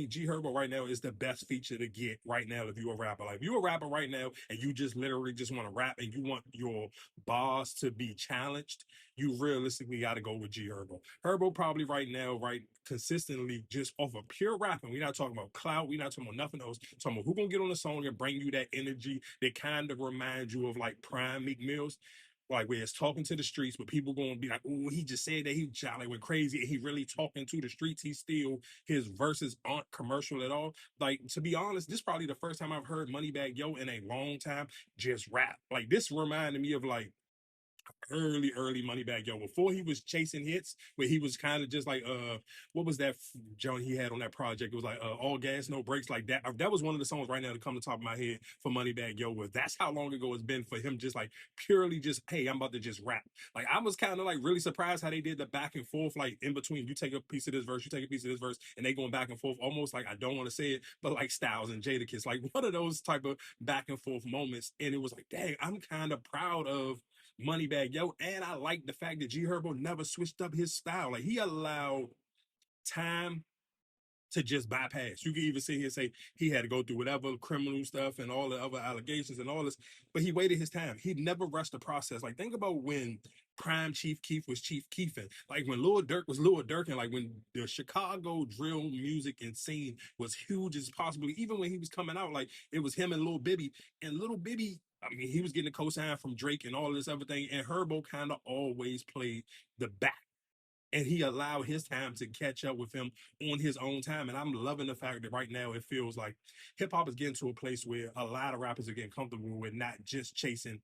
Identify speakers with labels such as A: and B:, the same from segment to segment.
A: G Herbo right now is the best feature to get right now if you're a rapper. Like if you're a rapper right now and you just literally just want to rap and you want your bars to be challenged, you realistically got to go with G Herbo. Herbo probably right now, right, consistently just off of pure rapping. We're not talking about clout. We're not talking about nothing else. We're talking about who gonna get on the song and bring you that energy that kind of reminds you of like prime Meek Mills, like where it's talking to the streets, but people gonna be like, "Oh, he just said that he jolly went crazy, and he really talking to the streets. He still his verses aren't commercial at all." Like to be honest, this is probably the first time I've heard Moneybag Yo in a long time just rap. Like this reminded me of like early Moneybag Yo before he was chasing hits, where he was kind of just like what was that joint he had on that project? It was like all gas no brakes, like that. That was one of the songs right now to come to the top of my head for Moneybag Yo. Was that's how long ago it's been for him, just like purely just, hey, I'm about to just rap. Like I was kind of like really surprised how they did the back and forth, like in between, you take a piece of this verse, you take a piece of this verse, and they going back and forth, almost like, I don't want to say it, but like Styles and Jadakiss, like one of those type of back and forth moments. And it was like, dang, I'm kind of proud of Moneybag Yo, and I like the fact that G Herbo never switched up his style. Like he allowed time to just bypass. You can even see here say he had to go through whatever criminal stuff and all the other allegations and all this, but he waited his time. He never rushed the process. Like think about when prime Chief Keef was Chief Keefing, like when Lil Durk was Lil Durk, and like when the Chicago drill music and scene was huge as possibly, even when he was coming out, like it was him and Lil Bibby. And Lil Bibby, I mean, he was getting a cosign from Drake and all this other thing, and Herbo kind of always played the back, and he allowed his time to catch up with him on his own time. And I'm loving the fact that right now it feels like hip hop is getting to a place where a lot of rappers are getting comfortable with not just chasing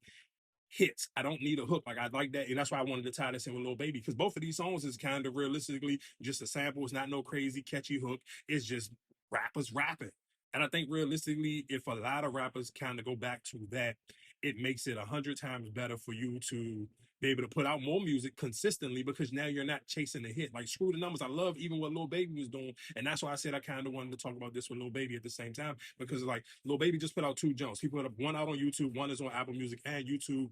A: hits. I don't need a hook. Like I like that, and that's why I wanted to tie this in with Lil Baby, because both of these songs is kind of realistically just a sample. It's not no crazy catchy hook. It's just rappers rapping. And I think realistically, if a lot of rappers kind of go back to that, it makes it 100 times better for you to be able to put out more music consistently, because now you're not chasing a hit. Like screw the numbers. I love even what Lil Baby was doing, and that's why I said I kind of wanted to talk about this with Lil Baby at the same time, because like Lil Baby just put out two jumps. He put up one out on YouTube, one is on Apple Music and YouTube,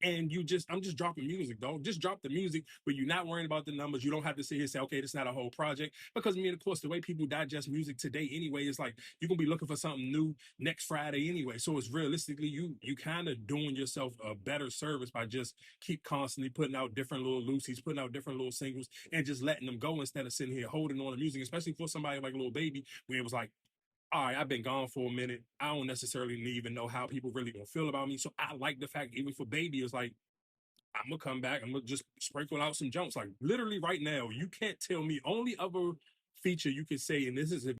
A: and I'm just dropping music, though. Just drop the music, but you're not worrying about the numbers. You don't have to sit here and say, okay, this is not a whole project. Because I mean, of course, the way people digest music today anyway is like you're gonna be looking for something new next Friday anyway. So it's realistically you kind of doing yourself a better service by just keep constantly putting out different little loosies, putting out different little singles, and just letting them go instead of sitting here holding on to music, especially for somebody like Lil Baby, where it was like, all right, I've been gone for a minute. I don't necessarily even know how people really gonna feel about me. So I like the fact, even for Baby, it's like, I'm gonna come back. I'm gonna just sprinkle out some jumps. Like literally right now, you can't tell me only other feature you could say, and this is if